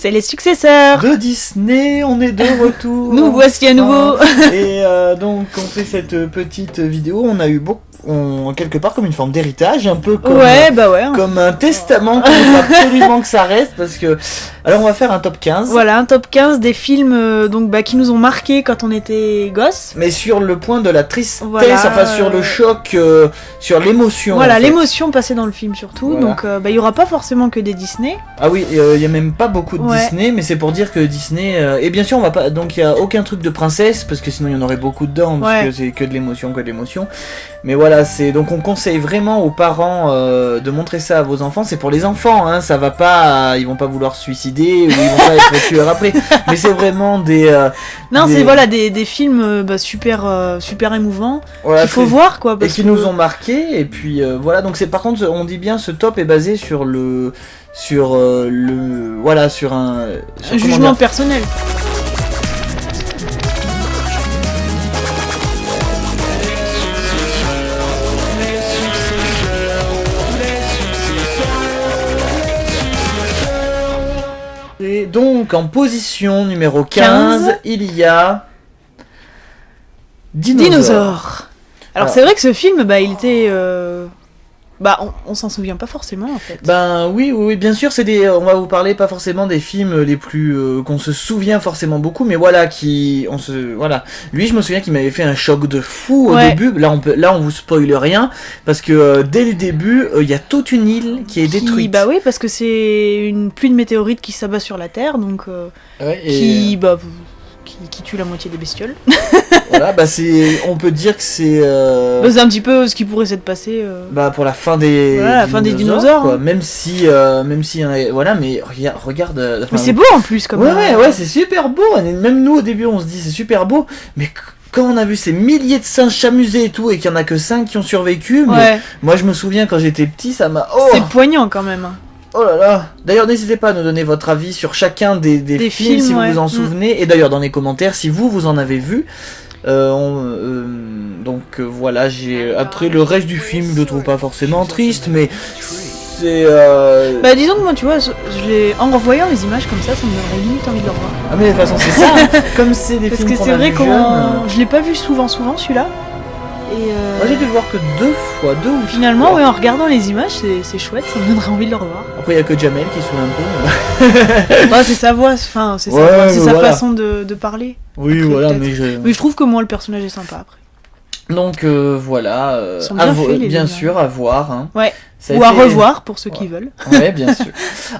C'est les successeurs de Disney, on est de retour. Nous voici à nouveau. Et donc on fait cette petite vidéo, on a eu quelque part comme une forme d'héritage, un peu comme, comme un testament, qu'il faut absolument que ça reste, parce que... Alors on va faire un top 15. Voilà, un top 15 des films qui nous ont marqués quand on était gosses. Mais sur le point de la tristesse, enfin sur le choc, sur l'émotion. Voilà, l'émotion passée dans le film surtout, donc il y aura pas forcément que des Disney. Ah oui, il y a même pas beaucoup de Disney, mais c'est pour dire que Disney... et bien sûr on va pas... Donc il y a aucun truc de princesse, parce que sinon il y en aurait beaucoup dedans, parce que c'est que de l'émotion. Mais voilà, donc on conseille vraiment aux parents de montrer ça à vos enfants. C'est pour les enfants, hein, ça va pas, ils vont pas vouloir se suicider ou ils vont pas être tueurs après. Mais c'est vraiment des. C'est des films super émouvants qu'il faut voir quoi. Parce et qui nous ont marqué. Et puis voilà, donc c'est par contre on dit bien ce top est basé sur un jugement personnel. Et donc en position numéro 15, il y a Dinosaure. Alors c'est vrai que ce film, il était... on s'en souvient pas forcément en fait. Oui, bien sûr, on va vous parler pas forcément des films les plus qu'on se souvient forcément beaucoup, mais voilà Lui, je me souviens qu'il m'avait fait un choc de fou au début. Là, on vous spoile rien parce que dès le début, il y a toute une île qui est détruite. Parce que c'est une pluie de météorites qui s'abat sur la Terre, donc qui tue la moitié des bestioles. Voilà, on peut dire que c'est... c'est un petit peu ce qui pourrait s'être passé... pour la fin des dinosaures. Quoi. Même si voilà, mais regarde... mais c'est beau en plus, comme Ouais, c'est super beau. Même nous, au début, on se dit c'est super beau, mais... Quand on a vu ces milliers de singes s'amuser et tout, et qu'il y en a que 5 qui ont survécu, mais moi je me souviens quand j'étais petit, ça m'a... C'est poignant quand même. Oh là là. D'ailleurs, n'hésitez pas à nous donner votre avis sur chacun des films si vous vous en souvenez, et d'ailleurs dans les commentaires si vous en avez vu. Voilà, après le reste du film, je le trouve pas forcément triste, mais c'est... disons que moi, tu vois, en revoyant les images comme ça me donnerait limite envie de le revoir. Ah mais de toute façon c'est ça, comme c'est des films qu'on a vu jeunes. Je l'ai pas vu souvent celui-là. Et moi j'ai dû le voir que 2 fois, 2 ou 3 finalement, en regardant les images, c'est chouette, ça me donnerait envie de le revoir. Après il y a que Jamel qui sourit un peu. C'est sa voix, c'est sa façon de parler. Oui, après, voilà, mais je trouve que moi le personnage est sympa après. Donc voilà, bien sûr, à voir. Hein. Ouais. Ou à revoir pour ceux qui veulent. Ouais, bien sûr.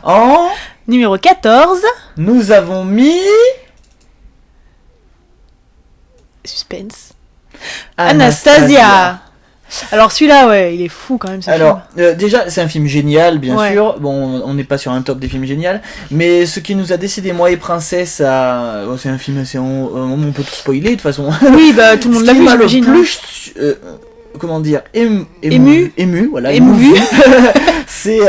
En numéro 14, nous avons mis... Suspense. Anastasia. Alors celui-là, il est fou quand même. Déjà, c'est un film génial, bien sûr. Bon, on n'est pas sur un top des films géniaux, mais ce qui nous a décidé, moi et Princesse, c'est un film assez... On peut tout spoiler de toute façon. Oui, tout le monde l'a vu, j'imagine. Comment dire, ému, voilà, ému. c'est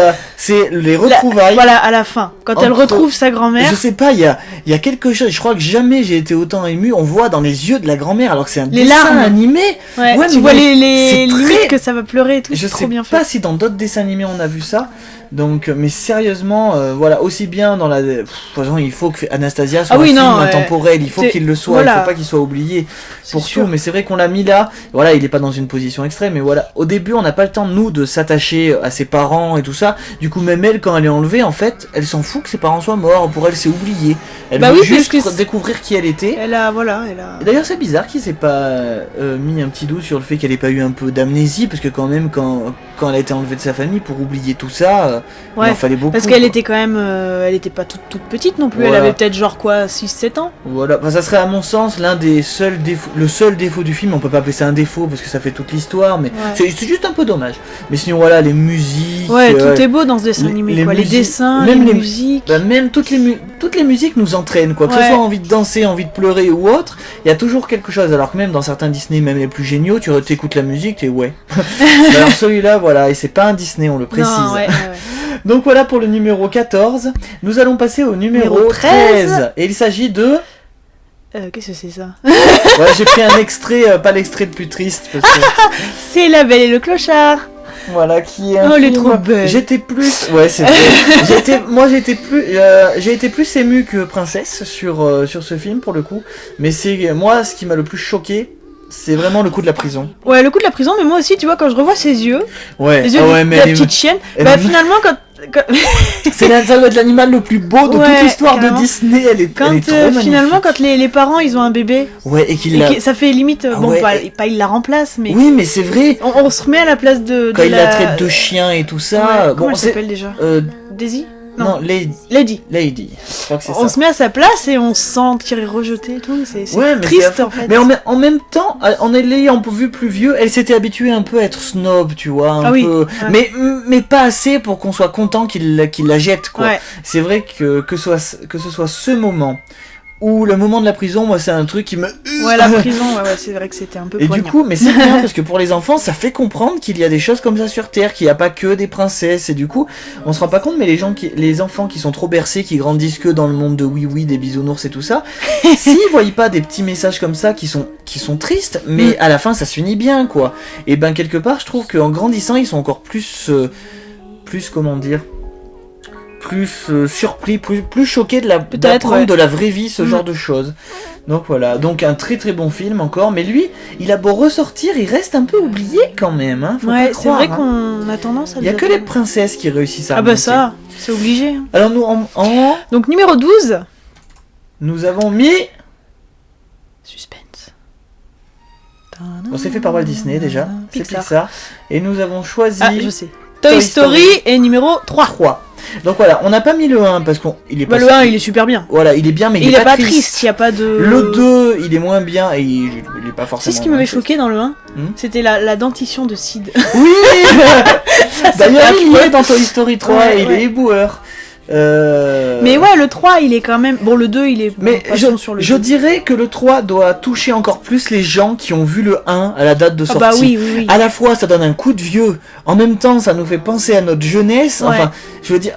les retrouvailles. À la fin, quand elle retrouve sa grand-mère. Je sais pas, il y a quelque chose. Je crois que jamais j'ai été autant ému. On voit dans les yeux de la grand-mère, alors que c'est un dessin animé. Ouais, tu vois les limites que ça va pleurer et tout. Je trop bien sais pas fait. si dans d'autres dessins animés on a vu ça. Donc, mais sérieusement, aussi bien dans la... De toute façon, il faut que Anastasia soit un film intemporel, il faut qu'il le soit, il faut pas qu'il soit oublié pour tout, mais c'est vrai qu'on l'a mis là, il est pas dans une position extrême, mais au début, on n'a pas le temps, nous, de s'attacher à ses parents et tout ça, du coup, même elle, quand elle est enlevée, en fait, elle s'en fout que ses parents soient morts, pour elle, c'est oublié, elle veut juste découvrir qui elle était. Elle a... Et d'ailleurs, c'est bizarre qu'il s'est pas mis un petit doute sur le fait qu'elle ait pas eu un peu d'amnésie, parce que quand même, quand elle a été enlevée de sa famille, pour oublier tout ça... il en fallait beaucoup. Parce qu'elle était quand même... elle était pas toute petite non plus, elle avait peut-être 6-7 ans. Voilà, ça serait à mon sens l'un des seuls défauts... Le seul défaut du film, on peut pas appeler ça un défaut parce que ça fait toute l'histoire, mais c'est juste un peu dommage. Mais sinon les musiques... tout est beau dans ce dessin animé, les dessins, même les musiques... même toutes les musiques nous entraînent, que ce soit envie de danser, envie de pleurer ou autre, il y a toujours quelque chose, alors que même dans certains Disney, même les plus géniaux, tu écoutes la musique, t'es alors celui-là, et c'est pas un Disney, on le précise. Donc voilà pour le numéro 14. Nous allons passer au numéro 13. Et il s'agit de... Qu'est-ce que c'est ça? J'ai pris un extrait, pas l'extrait le plus triste. Parce que... C'est La Belle et le Clochard. Voilà, qui est un film... elle est trop belle. J'étais plus... Ouais, c'est vrai. J'ai été plus ému que princesse sur ce film, pour le coup. Mais c'est... Moi, ce qui m'a le plus choqué, c'est vraiment le coup de la prison. Ouais, le coup de la prison, mais moi aussi, tu vois, quand je revois ses yeux... Ouais, les yeux de la petite chienne... Bah, finalement, quand... ça doit être l'animal le plus beau de toute l'histoire de Disney. Elle est trop magnifique. Finalement, quand les parents ils ont un bébé, ouais, ça fait limite pas il la remplace, mais oui, mais c'est vrai. On se remet à la place de quand il la traite de chien et tout ça. Comment elle s'appelle déjà Daisy. Non, Lady. Je crois que c'est ça. On se met à sa place et on se sent tiré rejeté et tout. C'est mais triste en fait. Mais en même temps, en l'ayant vu plus vieux, elle s'était habituée un peu à être snob, tu vois. Un peu... Ouais. Mais pas assez pour qu'on soit content qu'il la jette, quoi. Ouais. C'est vrai que ce soit ce moment. Ou le moment de la prison, moi c'est un truc qui me... Ouais, la prison, ouais, c'est vrai que c'était un peu poignant. Et du coup, mais c'est bien parce que pour les enfants, ça fait comprendre qu'il y a des choses comme ça sur Terre, qu'il n'y a pas que des princesses. Et du coup, on se rend pas compte, mais les enfants qui sont trop bercés, qui grandissent que dans le monde de oui, des bisounours et tout ça, s'ils voient pas des petits messages comme ça qui sont tristes, mais à la fin ça se finit bien, quoi. Et ben quelque part, je trouve qu'en grandissant, ils sont encore plus comment dire, plus surpris, plus choqué d'apprendre de la vraie vie ce genre de choses. Donc voilà, donc un très très bon film encore, mais lui, il a beau ressortir, il reste un peu oublié quand même. Hein, ouais, c'est vrai qu'on a tendance à... Il y a que les princesses qui réussissent à remonter. Ah bah ça, c'est obligé. Alors nous, donc numéro 12, nous avons mis... Suspense. On s'est fait par Walt Disney déjà, c'est Pixar. Et nous avons choisi... Ah, je sais. Toy Story et numéro 3. Donc voilà, on n'a pas mis le 1 parce qu'il est pas... le 1 il est super bien. Voilà, il est bien, mais il est pas triste. Il y a pas de... Le 2, il est moins bien et il est pas forcément... C'est ce qui m'avait choqué dans le 1, c'était la dentition de Sid. Oui. D'ailleurs, il est dans Toy Story 3 et il est éboueur. Mais ouais, le 3 il est quand même... Bon, le 2 il est... Mais je dirais que le 3 doit toucher encore plus les gens qui ont vu le 1 à la date de sortie. Bah oui. À la fois ça donne un coup de vieux, en même temps ça nous fait penser à notre jeunesse. Enfin, je veux dire,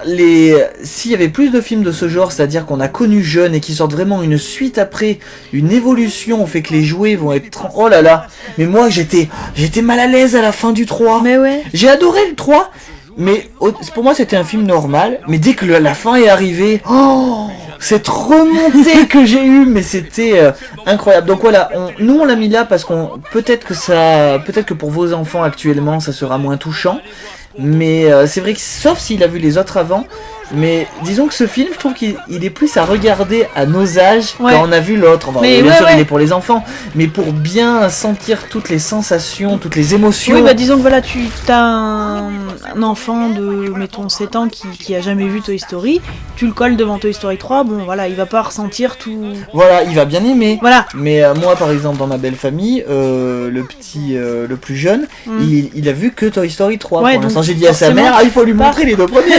s'il y avait plus de films de ce genre, c'est-à-dire qu'on a connu jeune et qui sortent vraiment une suite après, une évolution, on fait que les jouets vont être... Oh là là. Mais moi j'étais mal à l'aise à la fin du 3. Mais ouais. J'ai adoré le 3. Mais pour moi c'était un film normal, mais dès que la fin est arrivée, cette remontée que j'ai eue, mais c'était incroyable. Donc voilà, nous on l'a mis là parce qu'on peut-être que pour vos enfants actuellement ça sera moins touchant, mais c'est vrai que sauf s'il a vu les autres avant. Mais disons que ce film, je trouve qu'il est plus à regarder à nos âges quand on a vu l'autre. Bien sûr, il est pour les enfants, mais pour bien sentir toutes les sensations, toutes les émotions. Oui, bah disons que voilà, tu as un enfant de, mettons, 7 ans qui a jamais vu Toy Story, tu le colles devant Toy Story 3, bon voilà, il va pas ressentir tout... Voilà, il va bien aimer. Voilà. Mais moi, par exemple, dans ma belle famille, le plus jeune, il a vu que Toy Story 3. Ouais, pour l'instant, j'ai dit à sa mère, il faut lui montrer les deux premiers.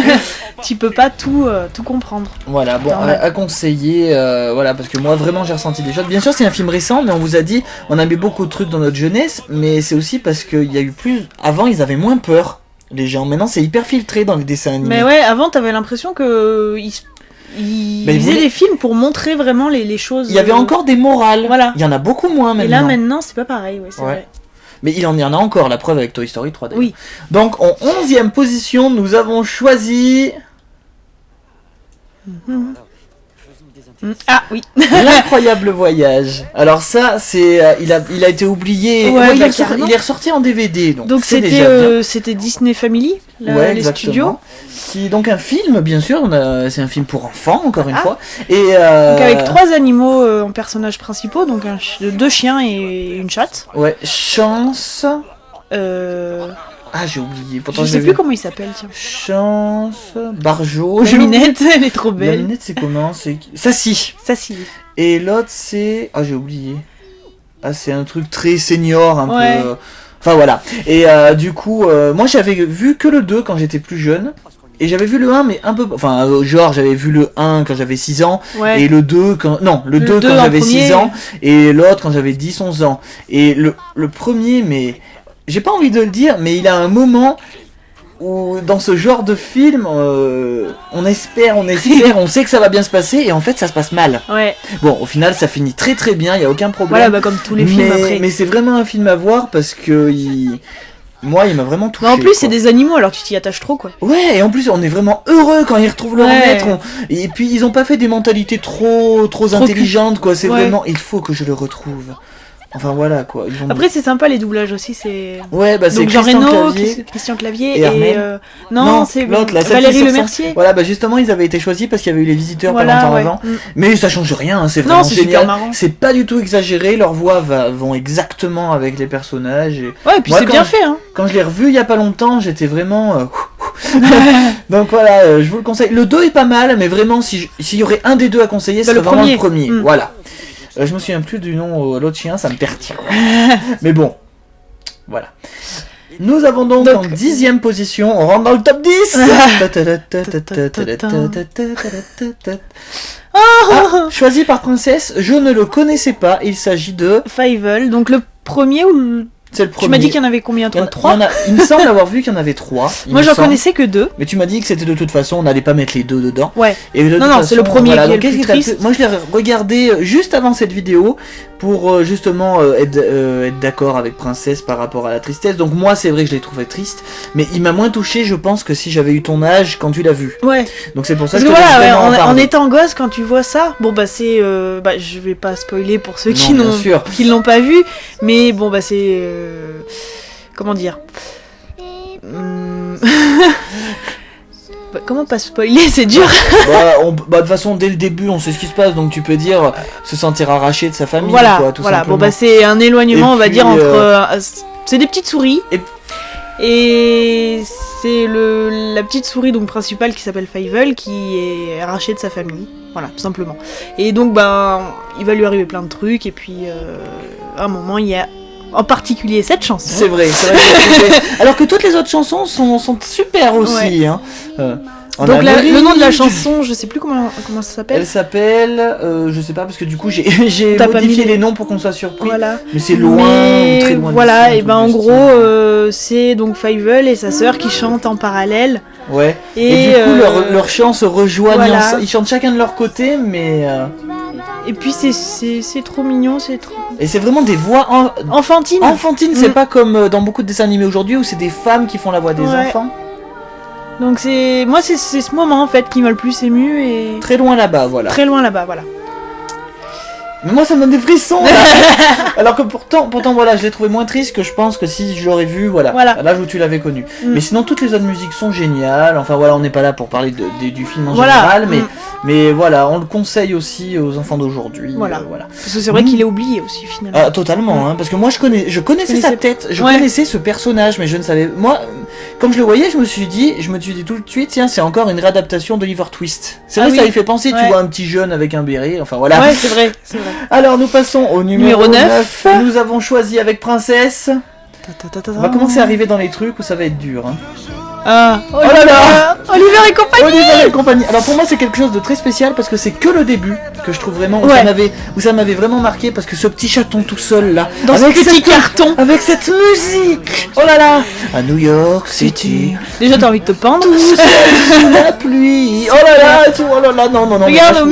Tu peux pas tout comprendre. Voilà, bon, à conseiller, voilà, parce que moi vraiment j'ai ressenti des choses. Bien sûr c'est un film récent, mais on vous a dit, on a mis beaucoup de trucs dans notre jeunesse, mais c'est aussi parce qu'il y a eu plus... Avant ils avaient moins peur, les gens, maintenant c'est hyper filtré dans les dessins animés. Mais ouais, avant t'avais l'impression que... Ils faisaient des films pour montrer vraiment les choses... Il y avait encore des morales, voilà. Il y en a beaucoup moins maintenant. Et là maintenant c'est pas pareil, c'est vrai. Mais il y en a encore, la preuve avec Toy Story 3 d'ailleurs. Oui. Donc en 11e position, nous avons choisi... Ah oui. L'incroyable voyage. Alors ça, c'est il a été oublié. Ouais, il est ressorti en DVD. Donc c'était Disney Family, les studios. Qui donc un film, bien sûr. C'est un film pour enfants, encore une fois. Et donc avec 3 animaux en personnages principaux, donc 2 chiens et une chatte. Ouais, Chance. Ah, j'ai oublié. Pourtant, je sais plus comment il s'appelle, tiens. Chance, Barjo. La Minette, elle est trop belle. La Minette, c'est comment? C'est Sassy. Et l'autre, c'est... Ah, j'ai oublié. Ah, c'est un truc très senior, un peu... Enfin, voilà. Et du coup, moi, j'avais vu que le 2 quand j'étais plus jeune. Et j'avais vu le 1, mais un peu... Enfin, genre, j'avais vu le 1 quand j'avais 6 ans. Ouais. Et le 2 quand... Non, le 2 quand j'avais 6 ans. Et l'autre quand j'avais 10-11 ans. Et le premier, mais... J'ai pas envie de le dire, mais il a un moment où, dans ce genre de film, on espère, on sait que ça va bien se passer, et en fait, ça se passe mal. Ouais. Bon, au final, ça finit très très bien, il y a aucun problème. Voilà, bah comme tous les films après. Mais c'est vraiment un film à voir, parce que Moi, il m'a vraiment touché. Mais en plus, c'est des animaux, alors tu t'y attaches trop, quoi. Ouais, et en plus, on est vraiment heureux quand ils retrouvent leur maître. Et puis, ils ont pas fait des mentalités trop intelligentes, quoi. C'est vraiment, il faut que je le retrouve. Enfin voilà quoi. Après c'est sympa les doublages aussi, c'est. Ouais bah c'est Christian Clavier et non c'est l'autre, Valérie Lemercier. Voilà bah justement ils avaient été choisis parce qu'il y avait eu les visiteurs pas longtemps avant. Mais ça change rien, hein, c'est vraiment génial. C'est pas du tout exagéré, leurs voix vont exactement avec les personnages. Ouais et puis c'est bien fait hein. Quand je l'ai revu il y a pas longtemps j'étais vraiment. Donc voilà je vous le conseille. Le 2 est pas mal mais vraiment s'il y aurait un des deux à conseiller c'est vraiment le premier. Voilà. Je me souviens plus du nom de l'autre chien, ça me perturbe. Mais bon, voilà. Nous avons donc en 10e position, on rentre dans le top 10. Choisi par Princesse, je ne le connaissais pas, il s'agit de... Fievel, donc le premier ou le... C'est le premier. Tu m'as dit qu'il y en avait combien, toi? 3 il me semble avoir vu qu'il y en avait 3. Moi, j'en connaissais que 2. Mais tu m'as dit que c'était de toute façon, on n'allait pas mettre les 2 dedans. Ouais. Et non, c'est le premier qui est le plus triste. Moi, je l'ai regardé juste avant cette vidéo pour justement être d'accord avec Princesse par rapport à la tristesse. Donc moi, c'est vrai que je l'ai trouvé triste, mais il m'a moins touché, je pense, que si j'avais eu ton âge quand tu l'as vu. Ouais. Donc c'est pour ça que voilà, en étant gosse, quand tu vois ça, bon bah c'est, je vais pas spoiler pour ceux qui l'ont pas vu, mais bon bah c'est comment dire comment pas spoiler, c'est dur. De toute façon, dès le début, on sait ce qui se passe, donc tu peux dire se sentir arraché de sa famille. Voilà, quoi, tout simplement. Bon bah c'est un éloignement, on va dire entre. C'est des petites souris. Et c'est la petite souris donc principale qui s'appelle Fievel qui est arrachée de sa famille. Voilà, tout simplement. Et donc il va lui arriver plein de trucs et puis à un moment il y a en particulier cette chanson. C'est vrai. Alors que toutes les autres chansons sont super aussi. Ouais. Hein. Donc le nom de la chanson, je sais plus comment ça s'appelle. Elle s'appelle, je sais pas parce que du coup j'ai modifié les noms pour qu'on soit surpris. Voilà. Mais c'est loin ou très loin. Voilà, et en gros c'est donc Fievel et sa sœur qui chantent en parallèle. Ouais. Et du coup leurs chants se rejoignent. Voilà. Ils chantent chacun de leur côté, mais. Et puis c'est trop mignon, c'est trop. Et c'est vraiment des voix enfantines. C'est pas comme dans beaucoup de dessins animés aujourd'hui où c'est des femmes qui font la voix des enfants. Donc c'est ce moment en fait qui m'a le plus ému et très loin là-bas, voilà. Mais moi ça me donne des frissons là. Alors que pourtant voilà, je l'ai trouvé moins triste que je pense que si je l'aurais vu, voilà. À l'âge où tu l'avais connu. Mais sinon toutes les autres musiques sont géniales. Enfin voilà, on n'est pas là pour parler du film en général, mais voilà, on le conseille aussi aux enfants d'aujourd'hui. Voilà. Parce que c'est vrai qu'il est oublié aussi finalement. Ah, totalement, hein, parce que moi je connaissais sa tête, je connaissais ce personnage, mais je ne savais. Moi, comme je le voyais, je me suis dit tout de suite, tiens, c'est encore une réadaptation d'Oliver Twist. C'est vrai, ça y fait penser, tu vois un petit jeune avec un béret, enfin voilà. Ouais, c'est vrai. Alors nous passons au numéro 9. Nous avons choisi avec Princesse. On va commencer à arriver dans les trucs où ça va être dur. Hein. Oh là là, Oliver et compagnie. Alors pour moi c'est quelque chose de très spécial parce que c'est que le début que je trouve vraiment où ça m'avait vraiment marqué parce que ce petit chaton tout seul là dans ce petit carton avec cette musique. Oh là là, à New York City. Déjà t'as envie de te pendre. Sous la pluie. Oh là là, oh là là, non. Regarde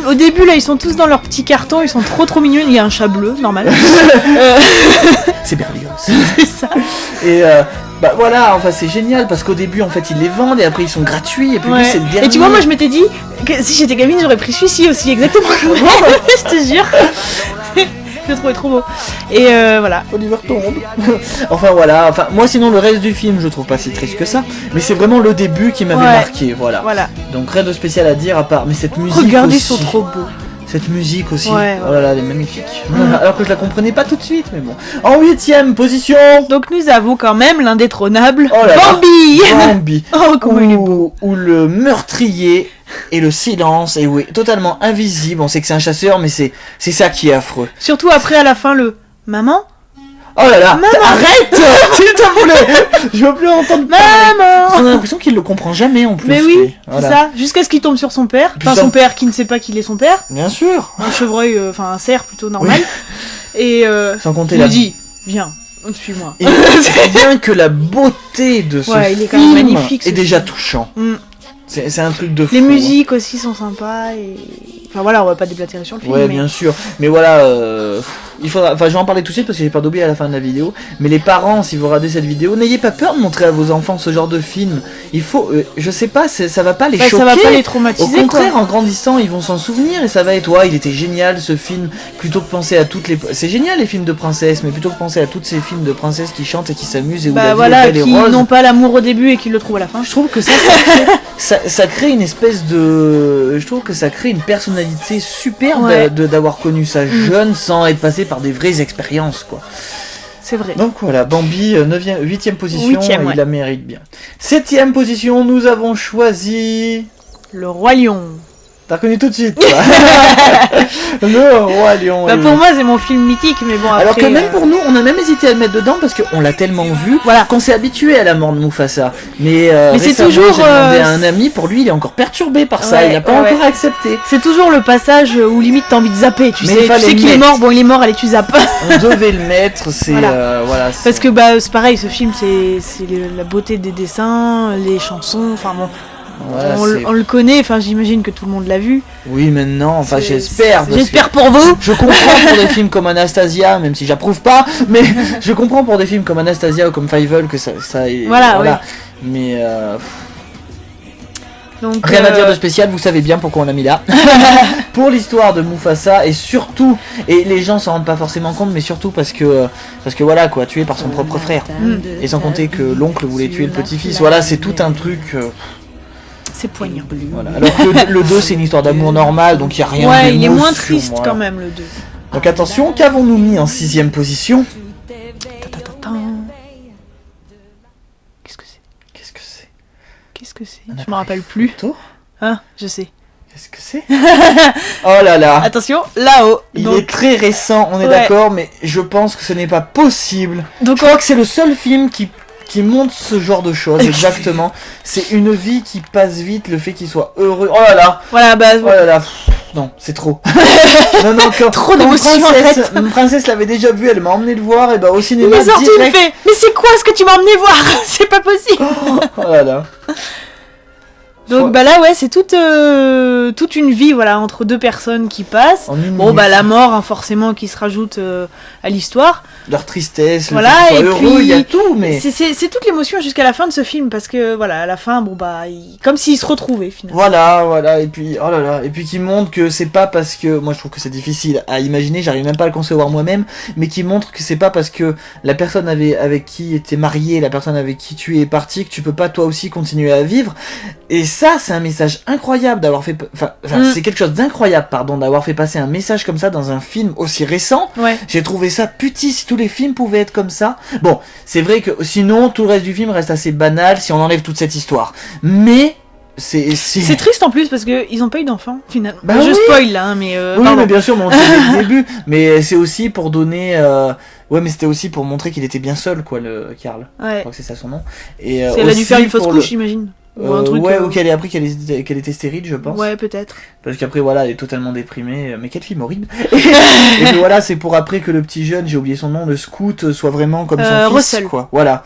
au début là ils sont tous dans leur petit carton, ils sont trop mignons. Il y a un chat bleu normal. C'est Berlioz. C'est ça. Et bah voilà, enfin c'est génial parce qu'au début en fait ils les vendent et après ils sont gratuits et puis lui c'est le dernier. Et tu vois moi je m'étais dit que si j'étais gamine j'aurais pris celui-ci aussi exactement le même, je te jure. Je le trouvais trop beau. Et voilà. Oliver tombe. Enfin moi sinon le reste du film je trouve pas si triste que ça, mais c'est vraiment le début qui m'avait marqué, voilà. Donc rien de spécial à dire à part, mais cette musique regardez, aussi. ils sont trop beaux. Cette musique aussi, oh là là, elle est magnifique. Alors que je la comprenais pas tout de suite, mais bon. En 8e position. Donc nous avons quand même l'indétrônable Bambi. Oh comment il est beau. Où le meurtrier et le silence est totalement invisible. On sait que c'est un chasseur, mais c'est ça qui est affreux. Surtout après à la fin le maman. Oh là là, arrête s'il te plaît. Je veux plus entendre maman. On a l'impression qu'il le comprend jamais en plus. Mais oui, c'est ça, jusqu'à ce qu'il tombe sur son père. Enfin son père qui ne sait pas qu'il est son père. Bien sûr. Un chevreuil, un cerf plutôt normal. Et sans compter il dit, viens, suis-moi. Et bien que la beauté de ce film magnifique, est déjà touchant. C'est un truc de fou. Les musiques aussi sont sympas et... Enfin voilà, on va pas déblatérer sur le film. Ouais, bien sûr. Mais voilà, il faudra, enfin je vais en parler tout de suite parce que j'ai peur d'oublier à la fin de la vidéo, mais les parents, si vous regardez cette vidéo, n'ayez pas peur de montrer à vos enfants ce genre de film. Il faut, je sais pas, ça va pas les choquer, ça va pas les traumatiser. Au contraire, en grandissant, ils vont s'en souvenir et ça va être, ouais, il était génial ce film, plutôt que penser à toutes les... C'est génial les films de princesses, mais plutôt que penser à toutes ces films de princesses qui chantent et qui s'amusent et où la vie est belle et rose. Qui n'ont pas l'amour au début et qui le trouvent à la fin. Je trouve que ça crée une espèce de... Je trouve que ça crée une personnalité superbe d'avoir connu ça jeune sans être passé par des vraies expériences, quoi. C'est vrai. Donc voilà, Bambi, 8ème position, il la mérite bien. 7ème position, nous avons choisi... Le Roi Lion. T'as reconnu tout de suite, toi. Le Roi Lion. Bah pour moi, c'est mon film mythique, mais bon, après... Alors que même pour nous, on a même hésité à le mettre dedans parce qu'on l'a tellement vu qu'on s'est habitué à la mort de Mufasa. Mais c'est toujours... j'ai demandé à un ami, pour lui, il est encore perturbé par ça, il n'a pas encore accepté. C'est toujours le passage où limite t'as envie de zapper, tu sais qu'il est mort, bon il est mort, allez tu zappes. On devait le mettre, c'est... Parce que c'est pareil, ce film, c'est la beauté des dessins, les chansons, enfin bon... Voilà, on le connaît, enfin j'imagine que tout le monde l'a vu. Oui, maintenant, enfin j'espère. J'espère pour vous. Je comprends pour des films comme Anastasia, même si j'approuve pas, mais je comprends pour des films comme Anastasia ou comme Fievel que ça voilà. Oui. Mais donc, rien à dire de spécial, vous savez bien pourquoi on l'a mis là. Pour l'histoire de Mufasa et surtout, et les gens s'en rendent pas forcément compte, mais surtout parce que voilà quoi, tué par son propre frère. Et sans compter que l'oncle voulait tuer le petit-fils. Voilà, c'est tout un truc. C'est poignant. Voilà. Alors que le 2 c'est une histoire d'amour normale, donc il n'y a rien de Ouais, il est moins triste quand même le 2. Donc attention, qu'avons-nous mis en 6ème position? Qu'est-ce que c'est? Je me rappelle plus. Ah, je sais. Qu'est-ce que c'est? Oh là là. Attention, là-haut. Il est très récent, on est d'accord, mais je pense que ce n'est pas possible. Donc je crois que c'est le seul film qui montre ce genre de choses, exactement. C'est une vie qui passe vite, le fait qu'il soit heureux. Oh là là. Voilà, bah... Oh là là. Non, c'est trop. Non, trop d'émotions en fait. Une princesse l'avait déjà vu, elle m'a emmené le voir, et bah au cinéma. Il est sorti, il fait. Mais c'est quoi ce que tu m'as emmené voir? C'est pas possible. Oh là là. Donc bah là ouais, c'est toute une vie voilà entre deux personnes qui passent. Bon bah la mort hein, forcément qui se rajoute à l'histoire. Leur tristesse, voilà, le fait et heureux, puis il y a tout mais c'est toute l'émotion jusqu'à la fin de ce film parce que voilà à la fin bon bah comme s'ils se retrouvaient finalement. Voilà et puis oh là là et puis qui montre que c'est pas parce que moi je trouve que c'est difficile à imaginer, j'arrive même pas à le concevoir moi-même, mais qui montre que c'est pas parce que la personne avec qui était mariée, la personne avec qui tu es parti que tu peux pas toi aussi continuer à vivre. Et ça, c'est un message incroyable d'avoir fait... c'est quelque chose d'incroyable, d'avoir fait passer un message comme ça dans un film aussi récent. Ouais. J'ai trouvé ça putis, si tous les films pouvaient être comme ça. Bon, c'est vrai que sinon, tout le reste du film reste assez banal si on enlève toute cette histoire. Mais... C'est triste en plus parce qu'ils ont pas eu d'enfants finalement. Bah je spoil là, hein, mais... oui, mais bien sûr, on le sait dès le début. Mais c'est aussi pour donner... Ouais, mais c'était aussi pour montrer qu'il était bien seul, quoi, le Karl. Ouais. Je crois que c'est ça son nom. Et, elle a dû faire une fausse couche, j'imagine. Ou un truc, ou qu'elle ait appris qu'elle était stérile, je pense. Ouais, peut-être. Parce qu'après, voilà, elle est totalement déprimée. Mais quel film horrible. Et puis voilà, c'est pour après que le petit jeune, j'ai oublié son nom, le scout, soit vraiment comme son fils, Russell. Quoi. Voilà.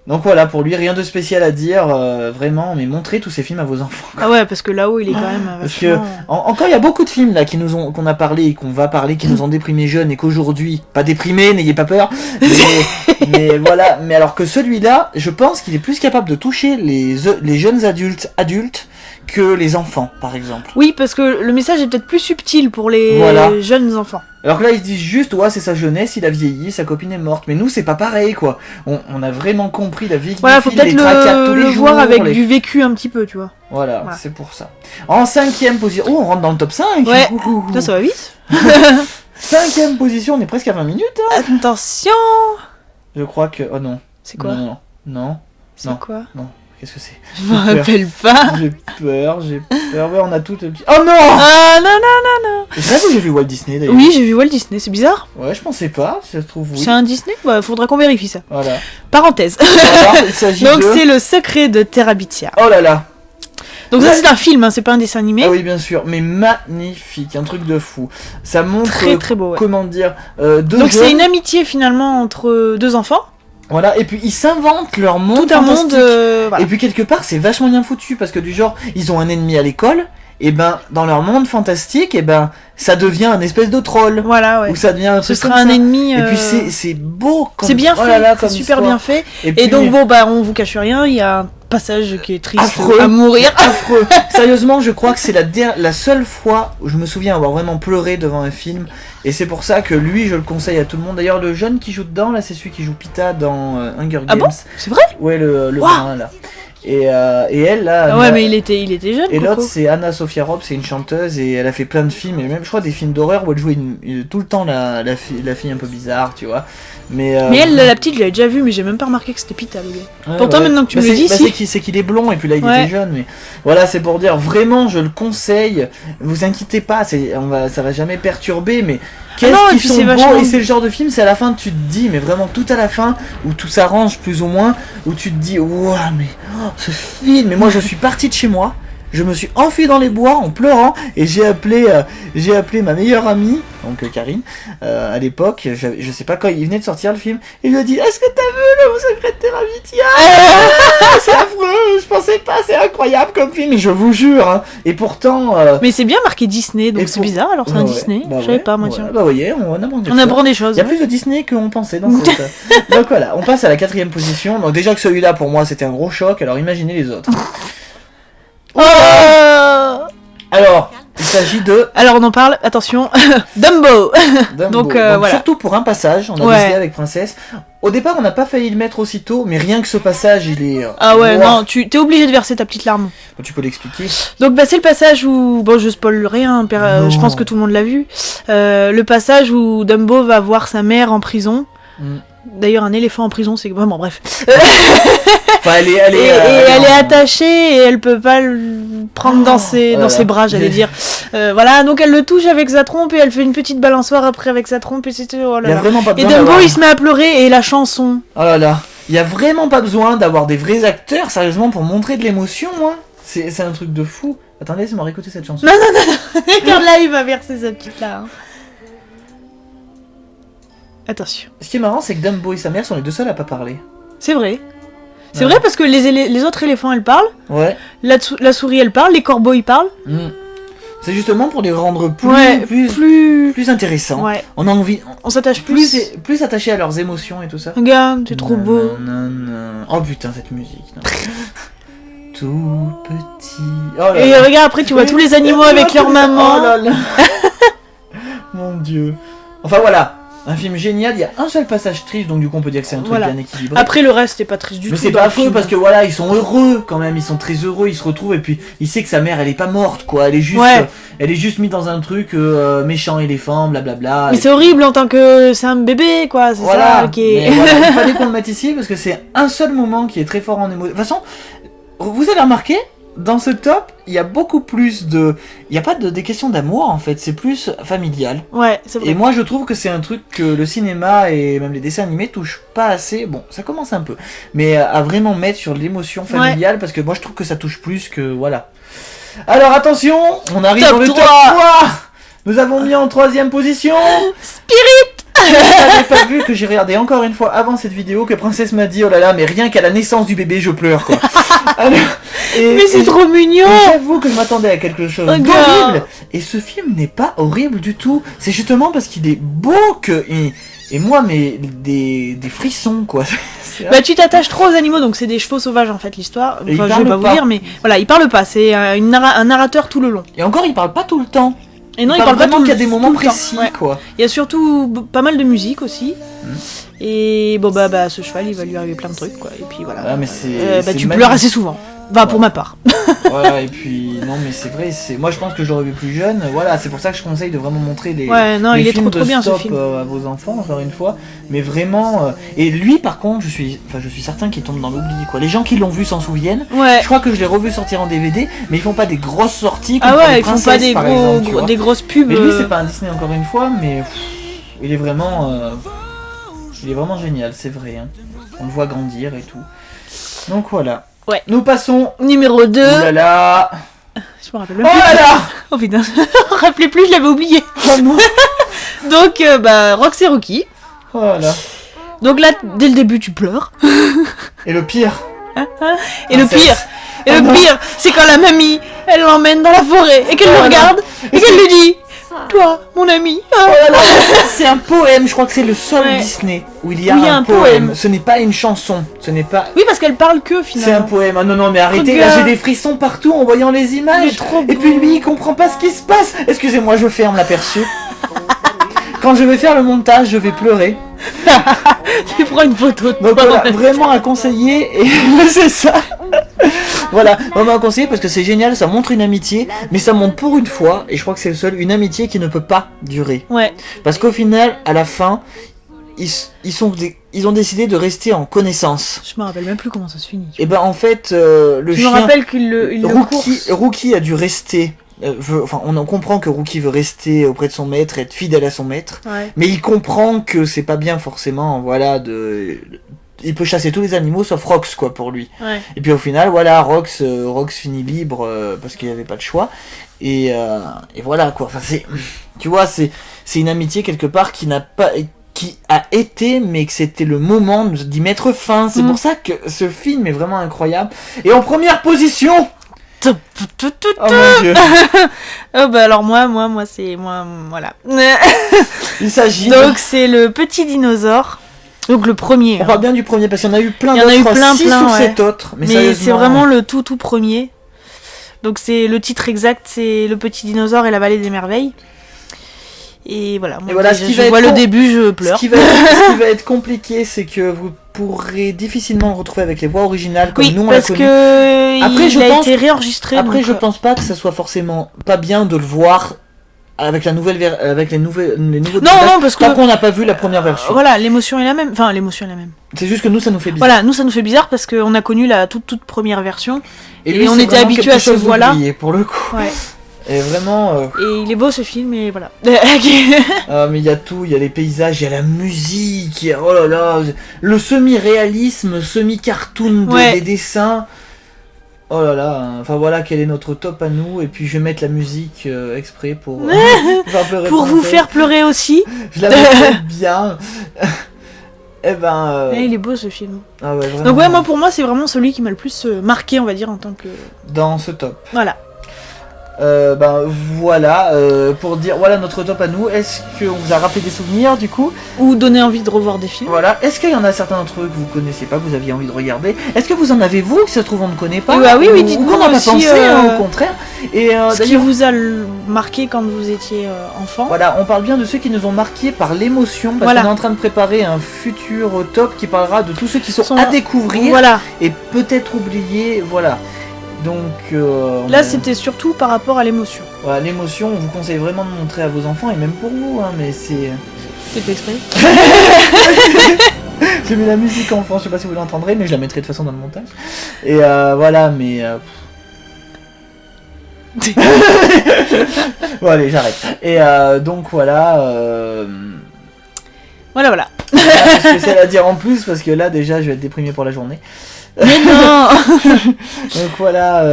Donc voilà, pour lui, rien de spécial à dire, vraiment, mais montrez tous ces films à vos enfants. Ah ouais, parce que là-haut, il est quand même parce que, encore, il y a beaucoup de films là qu'on a parlé et qu'on va parler, qui nous ont déprimés jeunes et qu'aujourd'hui, pas déprimés, n'ayez pas peur, mais voilà, mais alors que celui-là, je pense qu'il est plus capable de toucher les jeunes adultes que les enfants, par exemple. Oui, parce que le message est peut-être plus subtil pour les jeunes enfants. Alors que là, ils se disent juste, ouais, c'est sa jeunesse, il a vieilli, sa copine est morte. Mais nous, c'est pas pareil, quoi. On a vraiment compris la vie qui faut peut-être le voir avec du vécu un petit peu, tu vois. Voilà. C'est pour ça. En 5ème position... Oh, on rentre dans le top 5. Ouais, ça va vite. 5ème position, on est presque à 20 minutes. Hein. Attention. Je crois que... Oh non. C'est quoi? Non. C'est quoi? Non. Qu'est-ce que c'est? Je me rappelle pas. J'ai peur. Ouais, on a tout le petit... Oh non! Ah non. C'est vrai que j'ai vu Walt Disney d'ailleurs. Oui, j'ai vu Walt Disney, c'est bizarre. Ouais, je pensais pas, ça se trouve oui. C'est un Disney? Bah, faudra qu'on vérifie ça. Voilà. Parenthèse. Alors, il s'agit donc c'est Le Secret de Terabithia. Oh là là. Donc ça c'est un film, hein, c'est pas un dessin animé. Ah oui bien sûr, mais magnifique, un truc de fou. Ça montre très beau. Ouais. Comment dire donc c'est une amitié finalement entre deux enfants. Voilà, et puis ils s'inventent leur monde. Tout un monde. Voilà. Et puis quelque part c'est vachement bien foutu parce que du genre ils ont un ennemi à l'école et ben dans leur monde fantastique, et ben ça devient un espèce de troll. Voilà, ouais. Ou ça devient un Ce sera un ennemi. Et puis c'est beau. C'est bien fait, c'est super bien fait. Et donc bon bah on vous cache rien, il y a un passage qui est triste affreux, à mourir. Affreux. Sérieusement, je crois que c'est la seule fois où je me souviens avoir vraiment pleuré devant un film. Et c'est pour ça que lui, je le conseille à tout le monde. D'ailleurs, le jeune qui joue dedans, là, c'est celui qui joue Pita dans Hunger Games. Ah bon ? C'est vrai ? Ouais, le brun, là. Et elle, là... Ah ouais, mais il était jeune, et l'autre, c'est Anna Sophia Robb, c'est une chanteuse, et elle a fait plein de films, et même, je crois, des films d'horreur où elle jouait tout le temps la fille un peu bizarre, tu vois. Mais elle, la petite, je l'avais déjà vue, mais j'ai même pas remarqué que c'était Pita, le gars. Ouais, pourtant, maintenant que tu me le dis, c'est qu'il est blond, et puis là, il était jeune, mais... Voilà, c'est pour dire, vraiment, je le conseille. Vous inquiétez pas, ça va jamais perturber, mais... Qu'est-ce qu'ils sont beaux, et c'est le genre de film, c'est à la fin tu te dis, mais vraiment tout à la fin, où tout s'arrange plus ou moins, où tu te dis, waouh, mais ce film, et moi je suis parti de chez moi, je me suis enfui dans les bois en pleurant, et j'ai appelé ma meilleure amie, donc Karine, à l'époque, je sais pas quand il venait de sortir le film, et il lui a dit, est-ce que t'as vu le secret de Terabithia? C'est affreux, je pensais pas, c'est incroyable comme film, et je vous jure, hein. Et pourtant... Mais c'est bien marqué Disney, donc c'est bizarre, alors c'est un Disney, je savais pas, moi, tiens. Bah vous voyez, on apprend des choses. Il y a plus de Disney qu'on pensait dans cette... Donc voilà, on passe à la 4e position, donc déjà que celui-là, pour moi, c'était un gros choc, alors imaginez les autres. Alors, il s'agit de... Alors on en parle, attention, Dumbo. Donc, voilà. Surtout pour un passage, on a décidé avec Princesse. Au départ, on n'a pas failli le mettre aussitôt, mais rien que ce passage, il est... Ah ouais, non, tu t'es obligé de verser ta petite larme. Tu peux l'expliquer. Donc c'est le passage où... Bon, je spoil rien, je pense que tout le monde l'a vu. Le passage où Dumbo va voir sa mère en prison. D'ailleurs, un éléphant en prison, c'est vraiment bref. Enfin, elle est attachée et elle peut pas le prendre dans ses bras, j'allais dire. Voilà, donc elle le touche avec sa trompe et elle fait une petite balançoire après avec sa trompe et c'était... Oh là là. Et Dumbo, il se met à pleurer et la chanson... Oh là là, il y a vraiment pas besoin d'avoir des vrais acteurs, sérieusement, pour montrer de l'émotion, hein. C'est un truc de fou. Attendez, laissez-moi réécouter cette chanson. Non. Regarde là, il va verser sa petite larme. Attention. Ce qui est marrant, c'est que Dumbo et sa mère sont les deux seuls à pas parler. C'est vrai. C'est vrai parce que les autres éléphants, elles parlent. Ouais. La souris, elle parle. Les corbeaux, ils parlent. C'est justement pour les rendre plus intéressants. Ouais. On a envie... On s'attache plus attaché à leurs émotions et tout ça. Regarde, c'est trop beau. Oh putain, cette musique. Tout petit... Oh là et là. Regarde, après, tu vois tous les animaux avec leur maman. Oh là là. Mon Dieu. Enfin voilà. Un film génial, il y a un seul passage triste, donc du coup on peut dire que c'est un truc bien équilibré. Après le reste, c'est pas triste du tout. Mais c'est pas affreux parce que voilà, ils sont heureux quand même, ils sont très heureux, ils se retrouvent et puis il sait que sa mère elle est pas morte quoi, elle est juste mise dans un truc méchant éléphant, blablabla. Mais c'est horrible en tant que c'est un bébé quoi, c'est ça qui est... Voilà, il fallait qu'on le mette ici parce que c'est un seul moment qui est très fort en émotion. De toute façon, vous avez remarqué, dans ce top, il y a beaucoup plus de... Il n'y a pas des questions d'amour en fait, c'est plus familial. Ouais, c'est vrai. Et moi je trouve que c'est un truc que le cinéma et même les dessins animés touchent pas assez, bon ça commence un peu, mais à vraiment mettre sur l'émotion familiale parce que moi je trouve que ça touche plus que... Voilà. Alors attention, on arrive top dans le 3. top 3. Nous avons mis en 3e position... Spirit. Je n'avais pas vu que j'ai regardé encore une fois avant cette vidéo que Princesse m'a dit oh là là mais rien qu'à la naissance du bébé je pleure quoi. Alors, mais c'est trop mignon. J'avoue que je m'attendais à quelque chose d'horrible et ce film n'est pas horrible du tout. C'est justement parce qu'il est beau que et moi mais des frissons quoi. Bah tu t'attaches trop aux animaux donc c'est des chevaux sauvages en fait l'histoire. Enfin, je vais pas vous dire mais voilà il parle pas, c'est un narrateur tout le long. Et encore il parle pas tout le temps. Et non, il parle pas tout le temps. Il y a des moments précis, quoi. Il y a surtout pas mal de musique aussi. Et bon, bah, ce cheval, il va lui arriver plein de trucs, quoi. Et puis voilà. Ah, mais c'est tu pleures assez souvent. Enfin, pour ma part. Voilà, et puis, non, mais c'est vrai, moi je pense que je l'aurais vu plus jeune. Voilà, c'est pour ça que je conseille de vraiment montrer les il est films trop bien, stop ce film. À vos enfants, encore une fois. Mais vraiment. Et lui, par contre, je suis certain qu'il tombe dans l'oubli, quoi. Les gens qui l'ont vu s'en souviennent. Ouais. Je crois que je l'ai revu sortir en DVD, mais ils font pas des grosses sorties comme ils font pas des grosses pubs. Mais lui, c'est pas un Disney, encore une fois, mais il est vraiment. Il est vraiment génial, c'est vrai. Hein. On le voit grandir et tout. Donc voilà. Ouais. Nous passons. Numéro 2. Oh là là. Je me rappelle même plus. Oh là là. Oh putain, je me rappelais plus, je l'avais oublié. Oh non. Donc, Rox et Rookie. Oh là là. Donc là, dès le début, tu pleures. Et le pire. Et le pire. Et le pire, c'est quand la mamie, elle l'emmène dans la forêt et qu'elle le regarde et qu'elle lui dit toi, mon ami. C'est un poème, je crois que c'est le seul Disney où il y a un poème. Ce n'est pas une chanson, ce n'est pas... Oui, parce qu'elle parle que finalement. C'est un poème. Ah non, mais arrêtez, là j'ai des frissons partout en voyant les images. Et puis lui, il comprend pas ce qui se passe. Excusez-moi, je ferme l'aperçu. Quand je vais faire le montage, je vais pleurer. Tu prends une photo de toi. Donc voilà, vraiment à conseiller, et c'est ça. Voilà, vraiment à conseiller parce que c'est génial, ça montre une amitié, mais ça montre pour une fois, et je crois que c'est le seul, une amitié qui ne peut pas durer. Ouais. Parce qu'au final, à la fin, ils ont décidé de rester en connaissance. Je me rappelle même plus comment ça se finit. Et ben en fait, le chien... Je me rappelle qu'il Rookie a dû rester... on en comprend que Rookie veut rester auprès de son maître, être fidèle à son maître, mais il comprend que c'est pas bien forcément, voilà, il peut chasser tous les animaux sauf Rox, quoi, pour lui. Ouais. Et puis au final, voilà, Rox finit libre parce qu'il n'y avait pas de choix. Et voilà, quoi. Enfin, tu vois, c'est une amitié quelque part qui a été, mais que c'était le moment d'y mettre fin. C'est pour ça que ce film est vraiment incroyable. Et en première position. Oh mon Dieu. Oh bah alors moi voilà. Il s'agit. Donc c'est le petit dinosaure. Donc le premier. On parle bien du premier parce qu'il y en a eu plein d'autres. Il y en a eu plein, 6 ou 7 autres. Mais c'est vraiment le tout premier. Donc c'est le titre exact, c'est Le Petit Dinosaure et la Vallée des Merveilles. Et voilà. Moi, je vois le début, je pleure. Ce qui va être compliqué, c'est que vous pourrez difficilement le retrouver avec les voix originales comme nous on l'a connu. Après, il a été réenregistré. Après, je pense pas que ça soit forcément pas bien de le voir avec la nouvelle avec les nouveaux non, parce que tant qu'on n'a pas vu la première version. Voilà, l'émotion est la même. Enfin, l'émotion est la même. C'est juste que nous, ça nous fait bizarre. Voilà, nous, ça nous fait bizarre parce qu'on a connu la toute première version et on était habitués à ces voix-là. Pour le coup. Ouais. Et vraiment. Et il est beau ce film, et voilà. Mais il y a tout, il y a les paysages, il y a la musique, oh là là, le semi-réalisme, semi-cartoon des dessins. Oh là là, enfin voilà quel est notre top à nous, et puis je vais mettre la musique exprès pour pour vous faire pleurer aussi. Je la mettrai bien. Et ben. Il est beau ce film. Ah ouais, vraiment. Donc ouais, pour moi c'est vraiment celui qui m'a le plus marqué, on va dire, en tant que. Dans ce top. Voilà. Voilà, pour dire voilà notre top à nous. Est-ce qu'on vous a rappelé des souvenirs du coup, ou donné envie de revoir des films? Voilà. Est-ce qu'il y en a certains d'entre eux que vous connaissiez pas, que vous aviez envie de regarder? Est-ce que vous en avez vous, que ça se trouve on ne connaît pas? Oui, dites-nous qu'on n'a pas pensé, au contraire. Et ce qui vous a marqué quand vous étiez enfant. Voilà, on parle bien de ceux qui nous ont marqués par l'émotion, parce qu'on est en train de préparer un futur top qui parlera de tous ceux qui sont à découvrir, et peut-être oubliés, voilà. Donc là c'était surtout par rapport à l'émotion. Voilà, l'émotion, on vous conseille vraiment de montrer à vos enfants, et même pour vous, hein, mais c'est fait exprès. J'ai mis la musique en fond, je sais pas si vous l'entendrez, mais je la mettrai de toute façon dans le montage. Et voilà, mais bon allez, j'arrête. Et donc voilà. Voilà. C'est spécial à dire en plus, parce que là déjà je vais être déprimé pour la journée. Mais non. Donc voilà,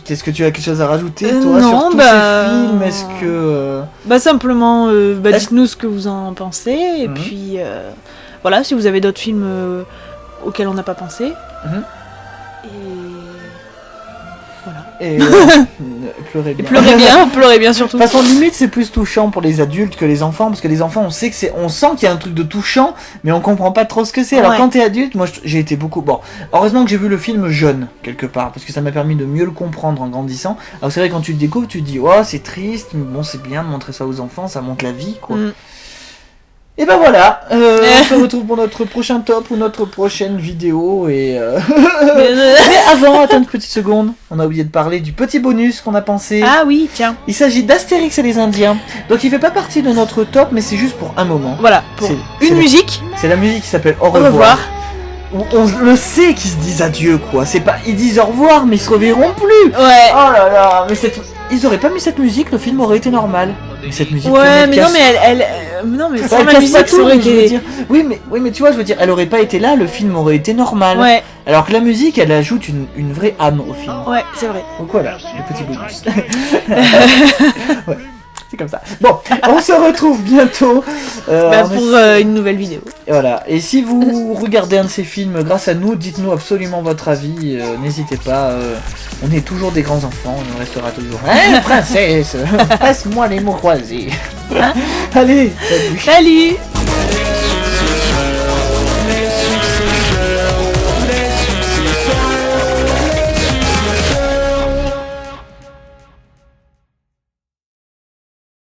est-ce que tu as quelque chose à rajouter toi non, sur tous ces films? Est-ce que simplement dites-nous ce que vous en pensez, et puis voilà, si vous avez d'autres films auxquels on n'a pas pensé. Et voilà. Et pleurez bien. Et pleurez bien surtout. De toute façon, limite, c'est plus touchant pour les adultes que les enfants, parce que les enfants, on sait qu'il y a un truc de touchant, mais on comprend pas trop ce que c'est. Alors quand t'es adulte, moi j'ai été beaucoup. Bon, heureusement que j'ai vu le film jeune quelque part, parce que ça m'a permis de mieux le comprendre en grandissant. Alors c'est vrai, quand tu le découvres, tu te dis, oh c'est triste, mais bon c'est bien de montrer ça aux enfants, ça montre la vie, quoi. Et ben voilà, on se retrouve pour notre prochain top ou notre prochaine vidéo, et mais avant, attends une petite seconde, on a oublié de parler du petit bonus qu'on a pensé. Ah oui, tiens. Il s'agit d'Astérix et les Indiens, donc il fait pas partie de notre top, mais c'est juste pour un moment. Voilà, pour une musique. C'est la musique qui s'appelle Au revoir. On le sait qu'ils se disent adieu, quoi. C'est pas, ils disent au revoir, mais ils se reverront plus. Ouais. Oh là là, mais ils auraient pas mis cette musique, le film aurait été normal. Mais cette musique. Ouais, mais non, mais non, mais c'est ma musique, ça aurait été. Oui, mais tu vois, je veux dire, elle aurait pas été là, le film aurait été normal. Ouais. Alors que la musique, elle ajoute une vraie âme au film. Ouais, c'est vrai. Donc voilà, le petit bonus. Ouais. C'est comme ça. Bon, on se retrouve bientôt pour une nouvelle vidéo. Et voilà. Et si vous regardez un de ces films grâce à nous, dites-nous absolument votre avis. N'hésitez pas. On est toujours des grands enfants. On restera toujours. Hein, princesse, passe-moi les mots croisés. Allez, salut. Salut.